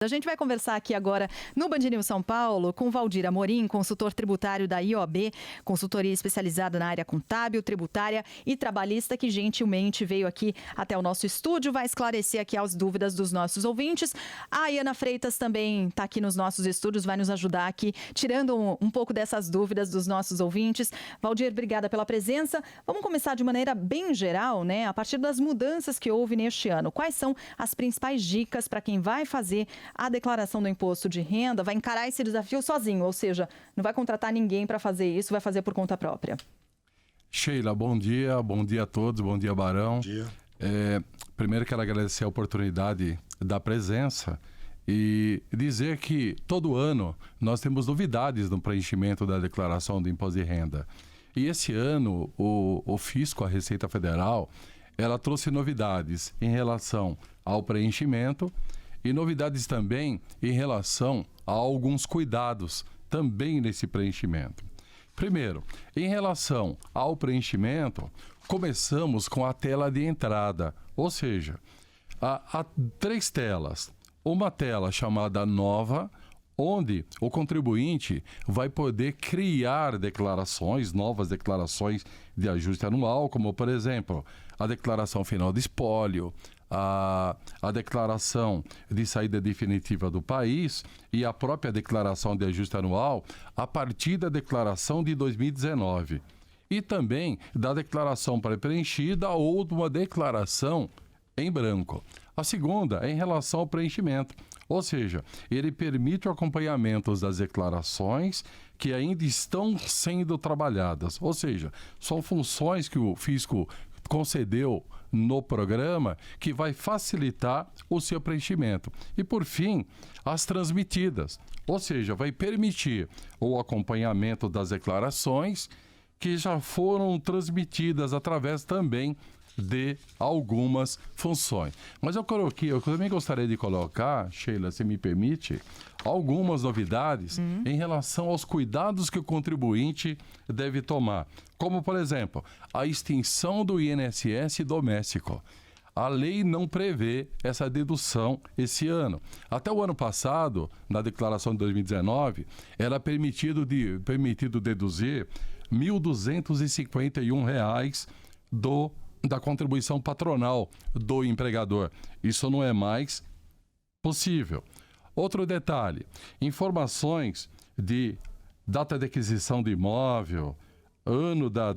A gente vai conversar aqui agora no Band News São Paulo com Valdir Amorim, consultor tributário da IOAB, consultoria especializada na área contábil, tributária e trabalhista, que gentilmente veio aqui até o nosso estúdio, vai esclarecer aqui as dúvidas dos nossos ouvintes. A Ana Freitas também está aqui nos nossos estúdios, vai nos ajudar aqui, tirando um pouco dessas dúvidas dos nossos ouvintes. Valdir, obrigada pela presença. Vamos começar de maneira bem geral, né? A partir das mudanças que houve neste ano, quais são as principais dicas para quem vai fazer a declaração do imposto de renda, vai encarar esse desafio sozinho, ou seja, não vai contratar ninguém para fazer isso, vai fazer por conta própria? Sheila, bom dia a todos, bom dia, Barão. Bom dia. Primeiro quero agradecer a oportunidade da presença e dizer que todo ano nós temos novidades no preenchimento da declaração do imposto de renda. E esse ano o Fisco, a Receita Federal, ela trouxe novidades em relação ao preenchimento e novidades também em relação a alguns cuidados também nesse preenchimento. Primeiro, em relação ao preenchimento, começamos com a tela de entrada, ou seja, há 3 telas. Uma tela chamada nova, onde o contribuinte vai poder criar declarações, novas declarações de ajuste anual, como, por exemplo, a declaração final de espólio, a declaração de saída definitiva do país e a própria declaração de ajuste anual a partir da declaração de 2019. E também da declaração pré-preenchida ou de uma declaração em branco. A segunda é em relação ao preenchimento, ou seja, ele permite o acompanhamento das declarações que ainda estão sendo trabalhadas, ou seja, são funções que o Fisco concedeu no programa que vai facilitar o seu preenchimento. E, por fim, as transmitidas, ou seja, vai permitir o acompanhamento das declarações que já foram transmitidas através também de algumas funções. Mas eu também gostaria de colocar, Sheila, se me permite, algumas novidades em relação aos cuidados que o contribuinte deve tomar. Como, por exemplo, a extinção do INSS doméstico. A lei não prevê essa dedução esse ano. Até o ano passado, na declaração de 2019, era permitido deduzir R$ 1.251 da contribuição patronal do empregador. Isso não é mais possível. Outro detalhe, informações de data de aquisição do imóvel, ano da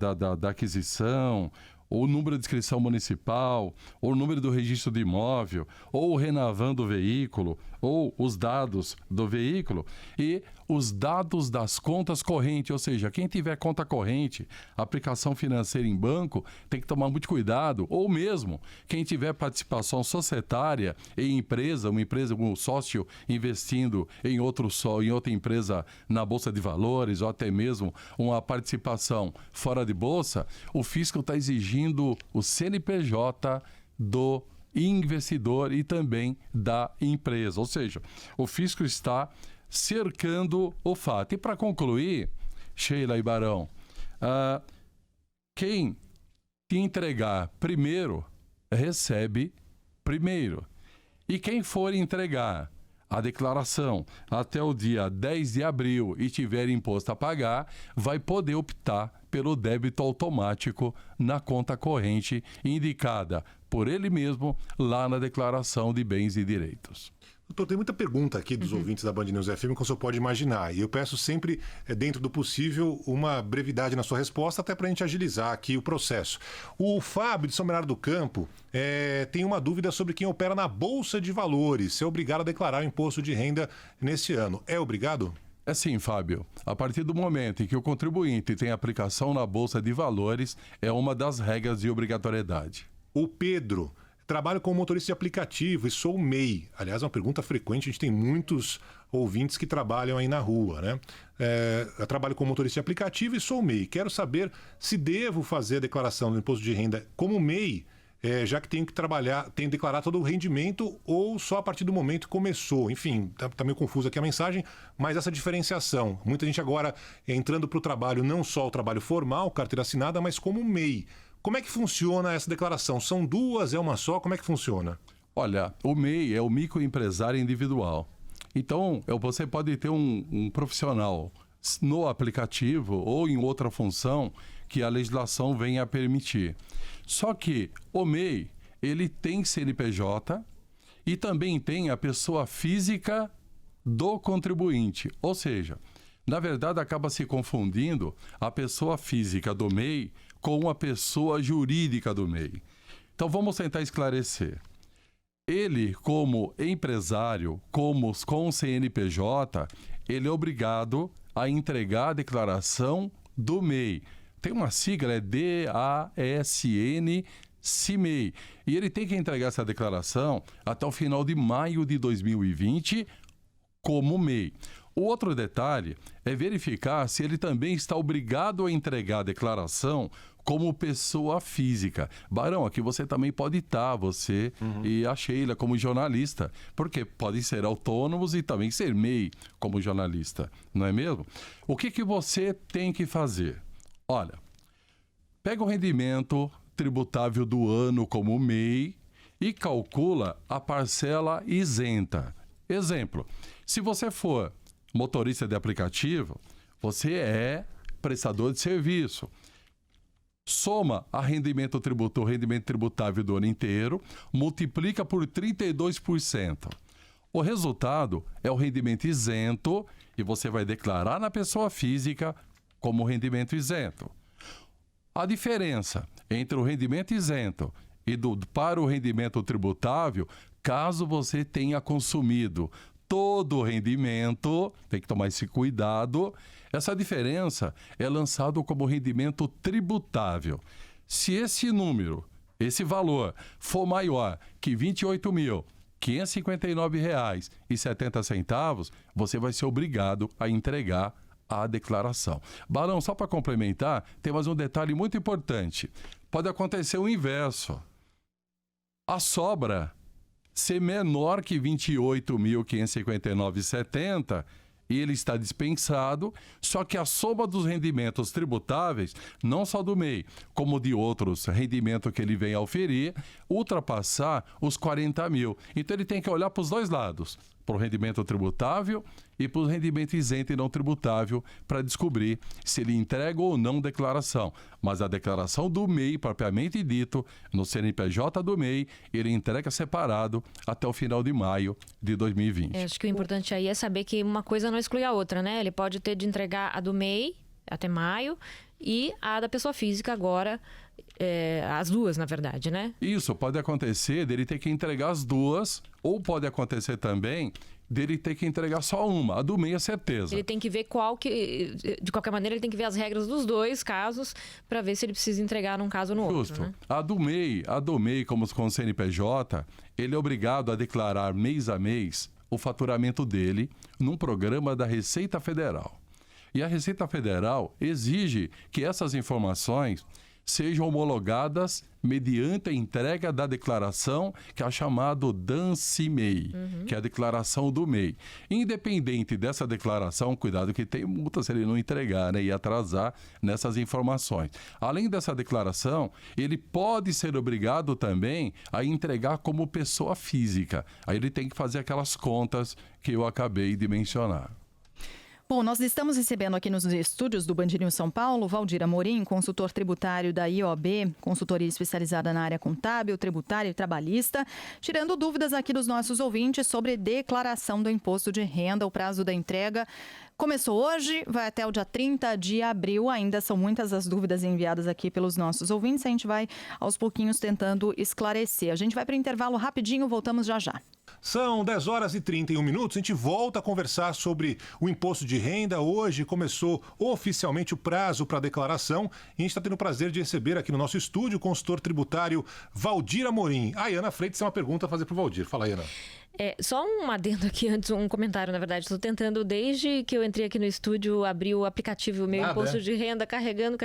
aquisição, ou o número de inscrição municipal, ou o número do registro do imóvel, ou o Renavan do veículo, ou os dados do veículo e os dados das contas correntes, ou seja, quem tiver conta corrente, aplicação financeira em banco, tem que tomar muito cuidado, ou mesmo quem tiver participação societária em empresa, um sócio investindo em outra empresa na Bolsa de Valores, ou até mesmo uma participação fora de bolsa, o fisco está exigindo o CNPJ do investidor e também da empresa, ou seja, o fisco está cercando o fato. E para concluir, Sheila e Barão, quem te entregar primeiro, recebe primeiro. E quem for entregar a declaração até o dia 10 de abril e tiver imposto a pagar, vai poder optar pelo débito automático na conta corrente indicada por ele mesmo lá na declaração de bens e direitos. Doutor, tem muita pergunta aqui dos ouvintes da Band News FM que o senhor pode imaginar. E eu peço sempre, dentro do possível, uma brevidade na sua resposta, até para a gente agilizar aqui o processo. O Fábio, de São Bernardo do Campo, tem uma dúvida sobre quem opera na Bolsa de Valores. Se é obrigado a declarar o imposto de renda nesse ano. É obrigado? É sim, Fábio. A partir do momento em que o contribuinte tem aplicação na Bolsa de Valores, é uma das regras de obrigatoriedade. O Pedro: trabalho como motorista de aplicativo e sou MEI. Aliás, é uma pergunta frequente, a gente tem muitos ouvintes que trabalham aí na rua, né? Eu trabalho como motorista de aplicativo e sou MEI. Quero saber se devo fazer a declaração do imposto de renda como MEI, já que tenho que declarar todo o rendimento ou só a partir do momento que começou. Enfim, tá meio confuso aqui a mensagem, mas essa diferenciação. Muita gente agora entrando para o trabalho, não só o trabalho formal, carteira assinada, mas como MEI. Como é que funciona essa declaração? São duas? É uma só? Como é que funciona? Olha, o MEI é o microempresário individual. Então, você pode ter um profissional no aplicativo ou em outra função que a legislação venha a permitir. Só que o MEI, ele tem CNPJ e também tem a pessoa física do contribuinte. Ou seja, na verdade, acaba se confundindo a pessoa física do MEI com a pessoa jurídica do MEI. Então, vamos tentar esclarecer. Ele, como empresário, com CNPJ, ele é obrigado a entregar a declaração do MEI. Tem uma sigla, é DASN CIMEI. E ele tem que entregar essa declaração até o final de maio de 2020 como MEI. O outro detalhe é verificar se ele também está obrigado a entregar a declaração como pessoa física. Barão, aqui você também pode estar, você e a Sheila como jornalista, porque podem ser autônomos e também ser MEI como jornalista, não é mesmo? O que você tem que fazer? Olha, pega o rendimento tributável do ano como MEI e calcula a parcela isenta. Exemplo, se você for motorista de aplicativo, você é prestador de serviço. Soma o rendimento tributável do ano inteiro, multiplica por 32%. O resultado é o rendimento isento e você vai declarar na pessoa física como rendimento isento. A diferença entre o rendimento isento e para o rendimento tributável, caso você tenha consumido todo o rendimento, tem que tomar esse cuidado, essa diferença é lançado como rendimento tributável. Se esse número, esse valor, for maior que R$ 28.559,70, você vai ser obrigado a entregar a declaração. Barão, só para complementar, tem mais um detalhe muito importante. Pode acontecer o inverso. A sobra ser menor que R$ 28.559,70 e ele está dispensado, só que a soma dos rendimentos tributáveis, não só do MEI, como de outros rendimentos que ele vem a oferir, ultrapassar os 40 mil. Então ele tem que olhar para os dois lados, para o rendimento tributável e para o rendimento isento e não tributável, para descobrir se ele entrega ou não declaração. Mas a declaração do MEI, propriamente dito, no CNPJ do MEI, ele entrega separado até o final de maio de 2020. Acho que o importante aí é saber que uma coisa não exclui a outra, né? Ele pode ter de entregar a do MEI até maio e a da pessoa física agora, as duas, na verdade, né? Isso, pode acontecer dele ter que entregar as duas, ou pode acontecer também dele ter que entregar só uma, a do MEI é certeza. Ele tem que ver de qualquer maneira, ele tem que ver as regras dos dois casos para ver se ele precisa entregar num caso ou no Justo. outro, né? A do MEI, como com o CNPJ, ele é obrigado a declarar mês a mês o faturamento dele num programa da Receita Federal. E a Receita Federal exige que essas informações sejam homologadas mediante a entrega da declaração, que é chamado DAN-CIMEI, que é a declaração do MEI. Independente dessa declaração, cuidado que tem multa se ele não entregar, né, e atrasar nessas informações. Além dessa declaração, ele pode ser obrigado também a entregar como pessoa física. Aí ele tem que fazer aquelas contas que eu acabei de mencionar. Bom, nós estamos recebendo aqui nos estúdios do Band News São Paulo, Valdir Amorim, consultor tributário da IOB, consultoria especializada na área contábil, tributária e trabalhista, tirando dúvidas aqui dos nossos ouvintes sobre declaração do imposto de renda. O prazo da entrega começou hoje, vai até o dia 30 de abril. Ainda são muitas as dúvidas enviadas aqui pelos nossos ouvintes. A gente vai, aos pouquinhos, tentando esclarecer. A gente vai para o intervalo rapidinho, voltamos já já. São 10 horas e 31 minutos. A gente volta a conversar sobre o imposto de renda. Hoje começou oficialmente o prazo para declaração e a gente está tendo o prazer de receber aqui no nosso estúdio o consultor tributário Valdir Amorim. A Ana Freitas tem uma pergunta a fazer para o Valdir. Fala aí, Ana. Só um adendo aqui antes, um comentário, na verdade. Estou tentando, desde que eu entrei aqui no estúdio, abrir o aplicativo, o meu imposto de renda, carregando.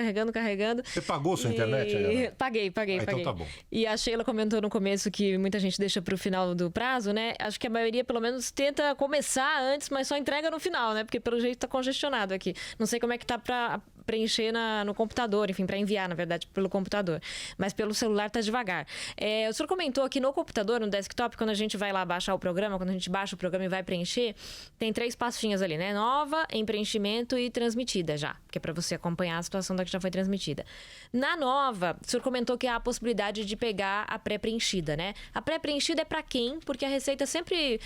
Você pagou sua internet, Ana? Paguei. Então tá bom. E a Sheila comentou no começo que muita gente deixa para o final do prazo, né? Acho que a maioria, pelo menos, tenta começar antes, mas só entrega no final, né? Porque pelo jeito está congestionado aqui. Não sei como é que tá para preencher no computador, enfim, para enviar, na verdade, pelo computador. Mas pelo celular tá devagar. O senhor comentou aqui no computador, no desktop, quando a gente vai lá baixar o programa, quando a gente baixa o programa e vai preencher, tem 3 pastinhas ali, né? Nova, em preenchimento e transmitida já, que é para você acompanhar a situação da que já foi transmitida. Na nova, o senhor comentou que há a possibilidade de pegar a pré-preenchida, né? A pré-preenchida é para quem? Porque a Receita sempre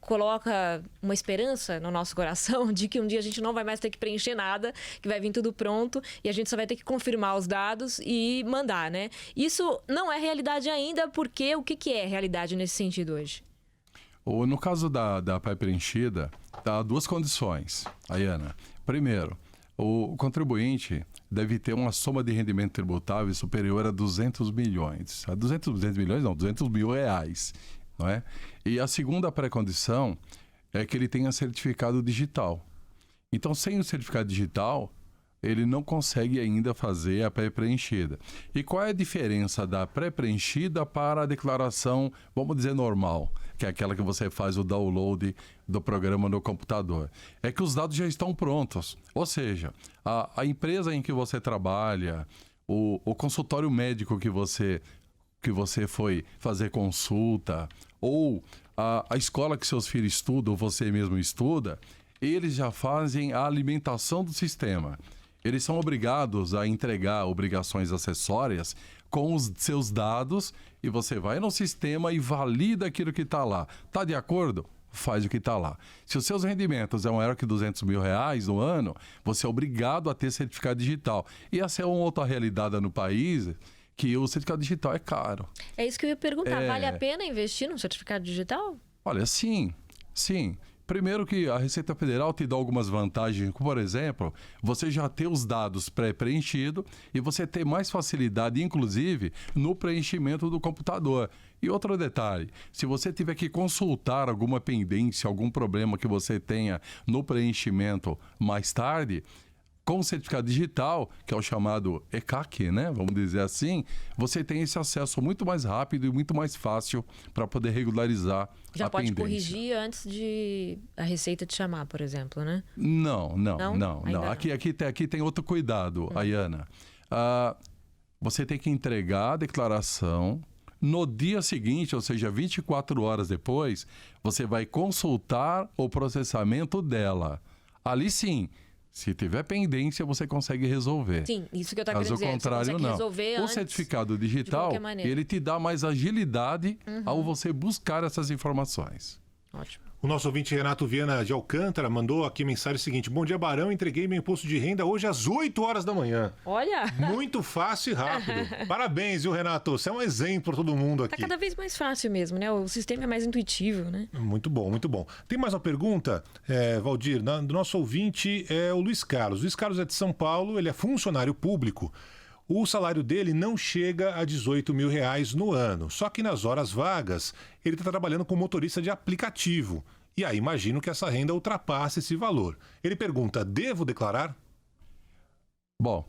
coloca uma esperança no nosso coração de que um dia a gente não vai mais ter que preencher nada, que vai vir tudo pronto e a gente só vai ter que confirmar os dados e mandar, né? Isso não é realidade ainda, porque o que é realidade nesse sentido hoje? No caso da pré-preenchida, há 2 condições, Ayana. Primeiro, o contribuinte deve ter uma soma de rendimento tributável superior a 200 milhões. 200 milhões não, 200 mil reais, não é? E a segunda pré-condição é que ele tenha certificado digital. Então, sem o certificado digital, ele não consegue ainda fazer a pré-preenchida. E qual é a diferença da pré-preenchida para a declaração, vamos dizer, normal, que é aquela que você faz o download do programa no computador? É que os dados já estão prontos. Ou seja, a empresa em que você trabalha, o consultório médico que você foi fazer consulta, ou a escola que seus filhos estudam, ou você mesmo estuda, eles já fazem a alimentação do sistema. Eles são obrigados a entregar obrigações acessórias com os seus dados e você vai no sistema e valida aquilo que está lá. Está de acordo? Faz o que está lá. Se os seus rendimentos é maior que 200 mil reais no ano, você é obrigado a ter certificado digital. E essa é uma outra realidade no país, que o certificado digital é caro. É isso que eu ia perguntar. Vale a pena investir num certificado digital? Olha, sim. Primeiro que a Receita Federal te dá algumas vantagens, como, por exemplo, você já ter os dados pré-preenchidos e você ter mais facilidade, inclusive, no preenchimento do computador. E outro detalhe, se você tiver que consultar alguma pendência, algum problema que você tenha no preenchimento mais tarde, com o certificado digital, que é o chamado ECAC, né? Vamos dizer assim, você tem esse acesso muito mais rápido e muito mais fácil para poder regularizar a pendência. Já pode corrigir antes de a Receita te chamar, por exemplo, né? Não. Aqui tem outro cuidado, Ayana. Você tem que entregar a declaração. No dia seguinte, ou seja, 24 horas depois, você vai consultar o processamento dela. Ali sim. Se tiver pendência, você consegue resolver. Sim, isso que eu estava querendo dizer. Caso contrário, não. Resolver o certificado digital, ele te dá mais agilidade ao você buscar essas informações. Ótimo. O nosso ouvinte Renato Viana de Alcântara mandou aqui a mensagem seguinte: bom dia, Barão, entreguei meu imposto de renda hoje às 8 horas da manhã. Olha! Muito fácil e rápido. Parabéns, viu, Renato? Você é um exemplo para todo mundo aqui. Tá cada vez mais fácil mesmo, né? O sistema é mais intuitivo, né? Muito bom, muito bom. Tem mais uma pergunta, Valdir, do nosso ouvinte é o Luiz Carlos. Luiz Carlos é de São Paulo, ele é funcionário público. O salário dele não chega a 18 mil reais no ano. Só que nas horas vagas, ele está trabalhando como motorista de aplicativo. E aí imagino que essa renda ultrapasse esse valor. Ele pergunta, devo declarar? Bom,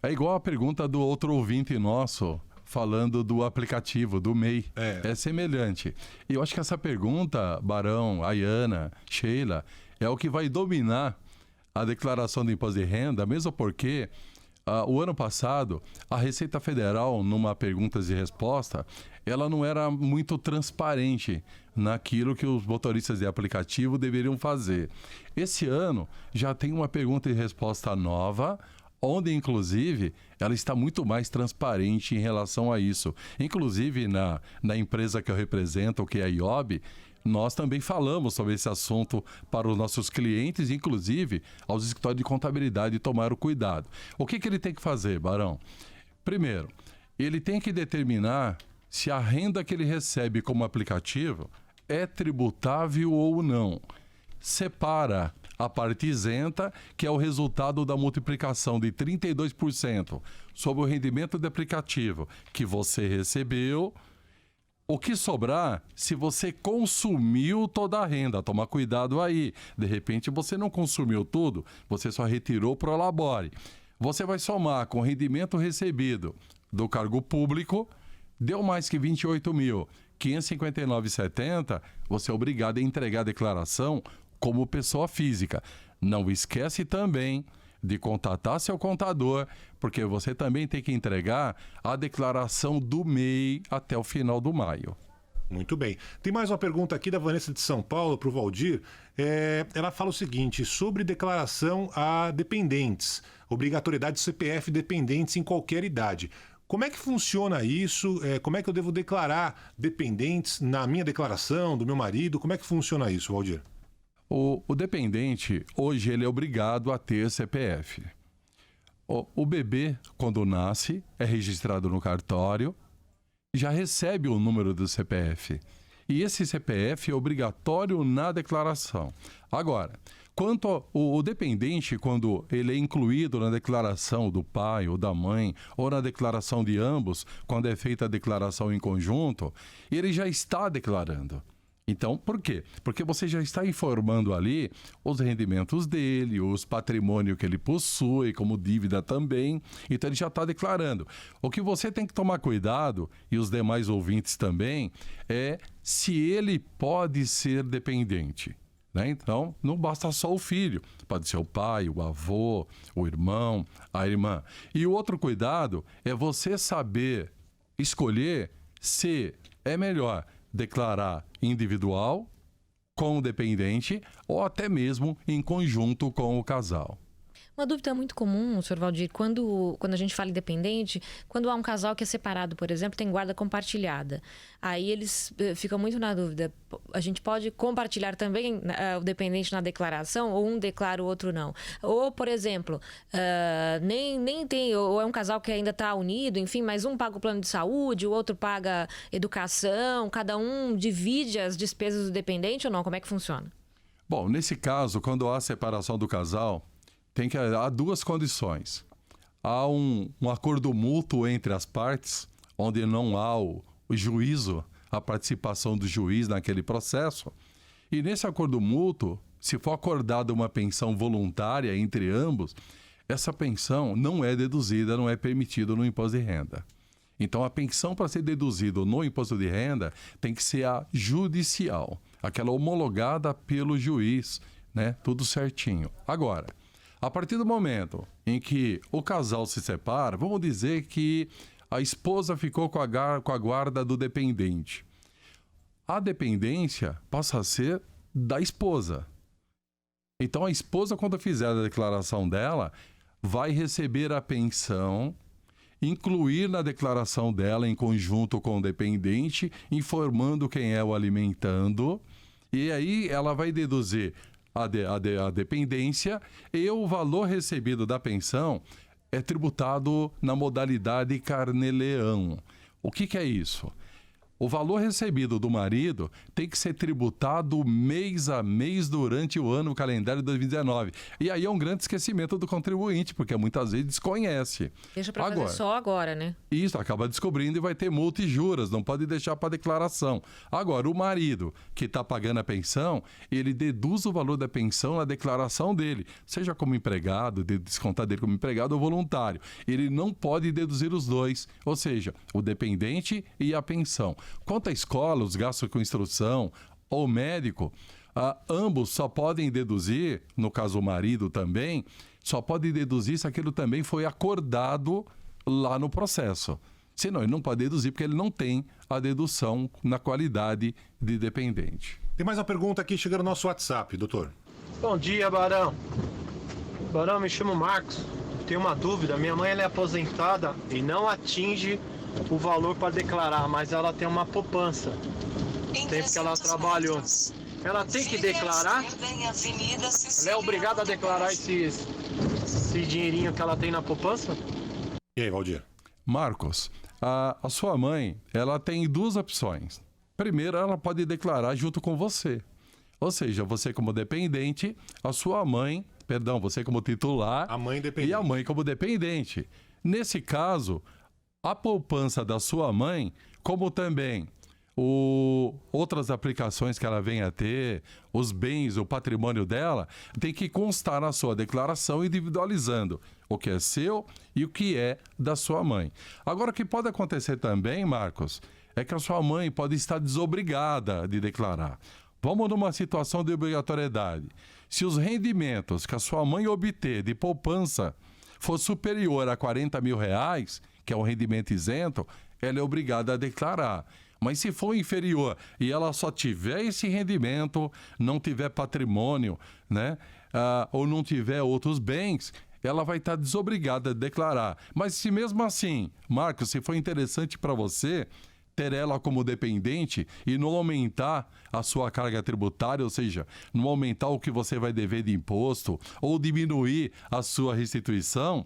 é igual a pergunta do outro ouvinte nosso, falando do aplicativo, do MEI. É semelhante. E eu acho que essa pergunta, Barão, Ayana, Sheila, é o que vai dominar a declaração do imposto de renda, mesmo porque o ano passado, a Receita Federal, numa perguntas e resposta, ela não era muito transparente naquilo que os motoristas de aplicativo deveriam fazer. Esse ano já tem uma pergunta e resposta nova, onde, inclusive, ela está muito mais transparente em relação a isso. Inclusive, na empresa que eu represento, que é a IOB, nós também falamos sobre esse assunto para os nossos clientes, inclusive aos escritórios de contabilidade, tomar o cuidado. O que ele tem que fazer, Barão? Primeiro, ele tem que determinar se a renda que ele recebe como aplicativo é tributável ou não. Separa a parte isenta, que é o resultado da multiplicação de 32% sobre o rendimento de aplicativo que você recebeu. O que sobrar, se você consumiu toda a renda, toma cuidado aí. De repente você não consumiu tudo, você só retirou pro labore. Você vai somar com o rendimento recebido do cargo público, deu mais que 28.559,70, você é obrigado a entregar a declaração como pessoa física. Não esquece também de contatar seu contador, porque você também tem que entregar a declaração do MEI até o final do maio. Muito bem. Tem mais uma pergunta aqui da Vanessa de São Paulo para o Valdir. Ela fala o seguinte, sobre declaração a dependentes, obrigatoriedade de CPF dependentes em qualquer idade. Como é que funciona isso? Como é que eu devo declarar dependentes na minha declaração, do meu marido? Como é que funciona isso, Valdir? O dependente, hoje, ele é obrigado a ter CPF. O bebê, quando nasce, é registrado no cartório, já recebe o número do CPF. E esse CPF é obrigatório na declaração. Agora, quanto ao dependente, quando ele é incluído na declaração do pai ou da mãe, ou na declaração de ambos, quando é feita a declaração em conjunto, ele já está declarando. Então, por quê? Porque você já está informando ali os rendimentos dele, os patrimônios que ele possui, como dívida também. Então, ele já está declarando. O que você tem que tomar cuidado, e os demais ouvintes também, é se ele pode ser dependente. Né? Então, não basta só o filho. Pode ser o pai, o avô, o irmão, a irmã. E o outro cuidado é você saber escolher se é melhor declarar individual, com o dependente ou até mesmo em conjunto com o casal. Uma dúvida muito comum, Sr. Valdir, quando a gente fala em dependente, quando há um casal que é separado, por exemplo, tem guarda compartilhada. Aí eles ficam muito na dúvida. A gente pode compartilhar também o dependente na declaração, ou um declara, o outro não. Ou, por exemplo, nem tem, ou é um casal que ainda está unido, enfim, mas um paga o plano de saúde, o outro paga educação, cada um divide as despesas do dependente ou não? Como é que funciona? Bom, nesse caso, quando há separação do casal, há duas condições. Há um acordo mútuo entre as partes, onde não há o juízo, a participação do juiz naquele processo. E nesse acordo mútuo, se for acordada uma pensão voluntária entre ambos, essa pensão não é deduzida, não é permitida no imposto de renda. Então, a pensão para ser deduzida no imposto de renda tem que ser a judicial, aquela homologada pelo juiz, né? Tudo certinho. Agora, a partir do momento em que o casal se separa, vamos dizer que a esposa ficou com a guarda do dependente. A dependência passa a ser da esposa. Então, a esposa, quando fizer a declaração dela, vai receber a pensão, incluir na declaração dela, em conjunto com o dependente, informando quem é o alimentando, e aí ela vai deduzir a dependência, e o valor recebido da pensão é tributado na modalidade carnê-leão. O que é isso? O valor recebido do marido tem que ser tributado mês a mês durante o ano calendário de 2019. E aí é um grande esquecimento do contribuinte, porque muitas vezes desconhece. Deixa para fazer só agora, né? Isso, acaba descobrindo e vai ter multa e juros, não pode deixar para declaração. Agora, o marido que está pagando a pensão, ele deduz o valor da pensão na declaração dele, seja como empregado, descontar dele como empregado ou voluntário. Ele não pode deduzir os dois, ou seja, o dependente e a pensão. Quanto à escola, os gastos com instrução ou médico, ambos só podem deduzir, no caso o marido também, só pode deduzir se aquilo também foi acordado lá no processo. Senão ele não pode deduzir porque ele não tem a dedução na qualidade de dependente. Tem mais uma pergunta aqui chegando no nosso WhatsApp, doutor. Bom dia, Barão. Barão, me chamo Marcos. Tenho uma dúvida. Minha mãe ela é aposentada e não atinge o valor para declarar, mas ela tem uma poupança. Tempo que ela trabalhou. Ela tem que declarar? Ela é obrigada a declarar esse dinheirinho que ela tem na poupança? E aí, Valdir? Marcos, a sua mãe, ela tem duas opções. Primeiro, ela pode declarar junto com você. Ou seja, você como dependente, você como titular, a mãe dependente. E a mãe como dependente. Nesse caso, a poupança da sua mãe, como também outras aplicações que ela venha a ter, os bens, o patrimônio dela, tem que constar na sua declaração individualizando o que é seu e o que é da sua mãe. Agora, o que pode acontecer também, Marcos, é que a sua mãe pode estar desobrigada de declarar. Vamos numa situação de obrigatoriedade. Se os rendimentos que a sua mãe obter de poupança for superior a R$40 mil, que é um rendimento isento, ela é obrigada a declarar. Mas se for inferior e ela só tiver esse rendimento, não tiver patrimônio, né? Ou não tiver outros bens, ela vai estar desobrigada a declarar. Mas se mesmo assim, Marcos, se for interessante para você ter ela como dependente e não aumentar a sua carga tributária, ou seja, não aumentar o que você vai dever de imposto ou diminuir a sua restituição,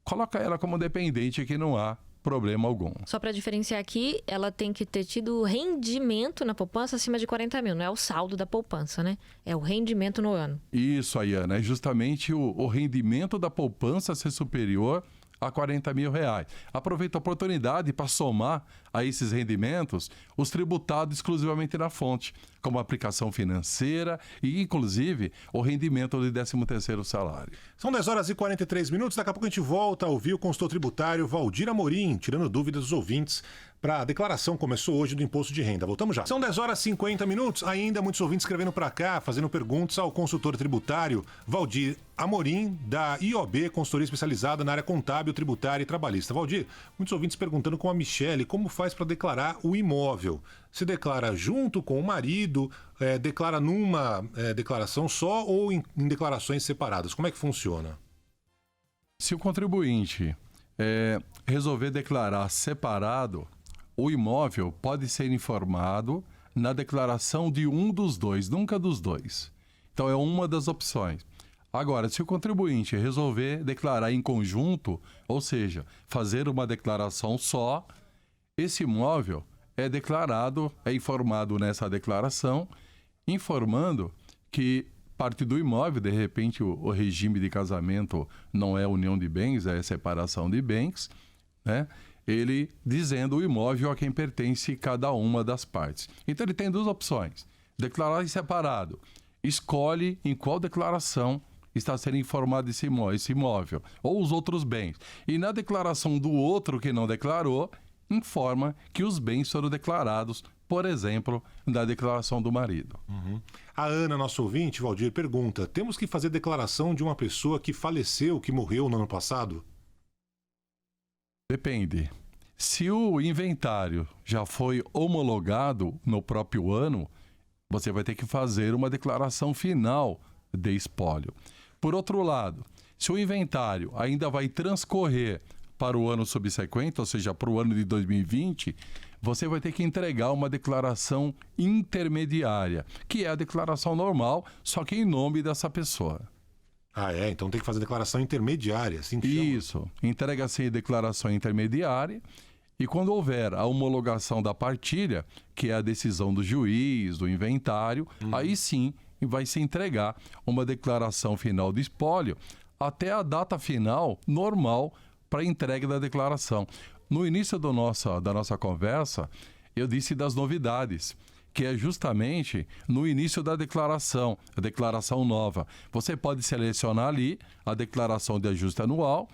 coloca ela como dependente que não há problema algum. Só para diferenciar aqui, ela tem que ter tido rendimento na poupança acima de 40 mil. Não é o saldo da poupança, né? É o rendimento no ano. Isso aí, Ana. É justamente o rendimento da poupança ser superior a R$40 mil. Aproveita a oportunidade para somar a esses rendimentos os tributados exclusivamente na fonte, como a aplicação financeira e, inclusive, o rendimento de 13º salário. São 10h43. Daqui a pouco a gente volta a ouvir o consultor tributário Valdir Amorim, tirando dúvidas dos ouvintes para a declaração que começou hoje do imposto de renda. Voltamos já. São 10h50. Ainda muitos ouvintes escrevendo para cá, fazendo perguntas ao consultor tributário Valdir Amorim, da IOB, consultoria especializada na área contábil, tributária e trabalhista. Valdir, muitos ouvintes perguntando com a Michele como faz para declarar o imóvel. Se declara junto com o marido, declara numa declaração só ou em declarações separadas? Como é que funciona? Se o contribuinte resolver declarar separado, o imóvel pode ser informado na declaração de um dos dois, nunca dos dois. Então, é uma das opções. Agora, se o contribuinte resolver declarar em conjunto, ou seja, fazer uma declaração só, esse imóvel é declarado, é informado nessa declaração, informando que parte do imóvel, de repente o regime de casamento não é união de bens, é separação de bens, né? Ele dizendo o imóvel a quem pertence cada uma das partes. Então ele tem duas opções: declarar em separado, escolhe em qual declaração está sendo informado esse imóvel ou os outros bens. E na declaração do outro que não declarou, informa que os bens foram declarados, por exemplo, na declaração do marido. A Ana, nosso ouvinte, Valdir, pergunta: temos que fazer declaração de uma pessoa que faleceu, que morreu no ano passado? Depende. Se o inventário já foi homologado no próprio ano, você vai ter que fazer uma declaração final de espólio. Por outro lado, se o inventário ainda vai transcorrer para o ano subsequente, ou seja, para o ano de 2020, você vai ter que entregar uma declaração intermediária, que é a declaração normal, só que em nome dessa pessoa. Então tem que fazer declaração intermediária, assim que chama? Isso, entrega-se a declaração intermediária e quando houver a homologação da partilha, que é a decisão do juiz, do inventário, aí sim vai se entregar uma declaração final de espólio até a data final normal para a entrega da declaração. No início da nossa conversa, eu disse das novidades, que é justamente no início da declaração, a declaração nova. Você pode selecionar ali a declaração de ajuste anual,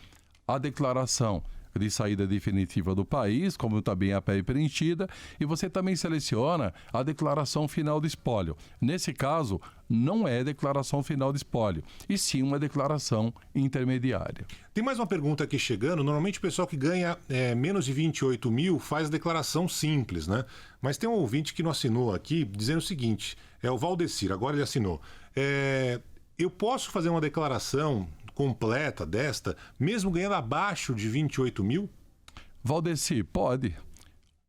a declaração de saída definitiva do país, como também a pré-preenchida, e você também seleciona a declaração final de espólio. Nesse caso, não é declaração final de espólio, e sim uma declaração intermediária. Tem mais uma pergunta aqui chegando. Normalmente o pessoal que ganha menos de 28 mil faz declaração simples, né? Mas tem um ouvinte que não assinou aqui dizendo o seguinte, é o Valdecir, agora ele assinou. Eu posso fazer uma declaração completa desta, mesmo ganhando abaixo de 28 mil? Valdecir, pode.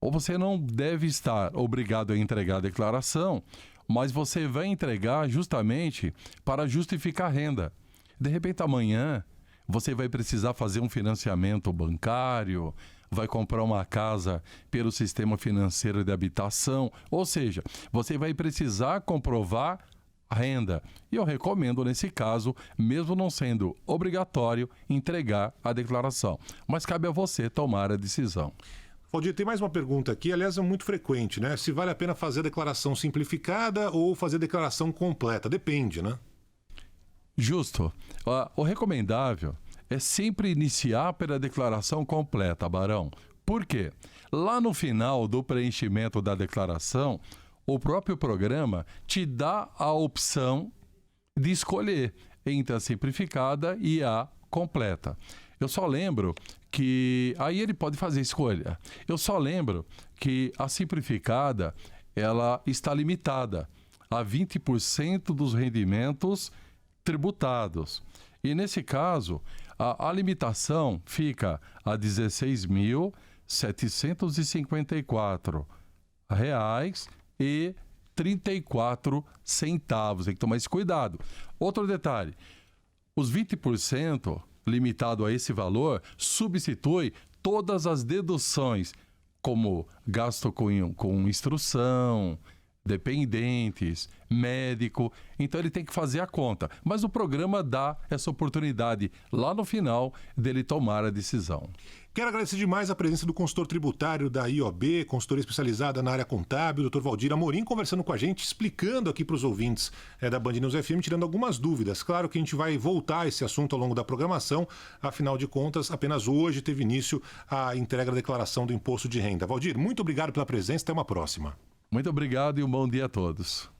Ou você não deve estar obrigado a entregar a declaração, mas você vai entregar justamente para justificar a renda. De repente, amanhã, você vai precisar fazer um financiamento bancário, vai comprar uma casa pelo sistema financeiro de habitação, ou seja, você vai precisar comprovar a renda. E eu recomendo, nesse caso, mesmo não sendo obrigatório, entregar a declaração. Mas cabe a você tomar a decisão. Valdir, tem mais uma pergunta aqui, aliás, é muito frequente, né? Se vale a pena fazer a declaração simplificada ou fazer a declaração completa? Depende, né? Justo. O recomendável é sempre iniciar pela declaração completa, Barão. Por quê? Lá no final do preenchimento da declaração, o próprio programa te dá a opção de escolher entre a simplificada e a completa. Eu só lembro que aí ele pode fazer escolha. Eu só lembro que a simplificada ela está limitada a 20% dos rendimentos tributados. E nesse caso, a limitação fica a R$ 16.754 e 34 centavos. Tem que tomar esse cuidado. Outro detalhe, os 20% limitado a esse valor substitui todas as deduções, como gasto com instrução, dependentes, médico. Então ele tem que fazer a conta. Mas o programa dá essa oportunidade lá no final dele tomar a decisão. Quero agradecer demais a presença do consultor tributário da IOB, consultoria especializada na área contábil, Dr. Valdir Amorim, conversando com a gente, explicando aqui para os ouvintes da Band News FM, tirando algumas dúvidas. Claro que a gente vai voltar a esse assunto ao longo da programação, afinal de contas, apenas hoje teve início a entrega da declaração do imposto de renda. Valdir, muito obrigado pela presença, até uma próxima. Muito obrigado e um bom dia a todos.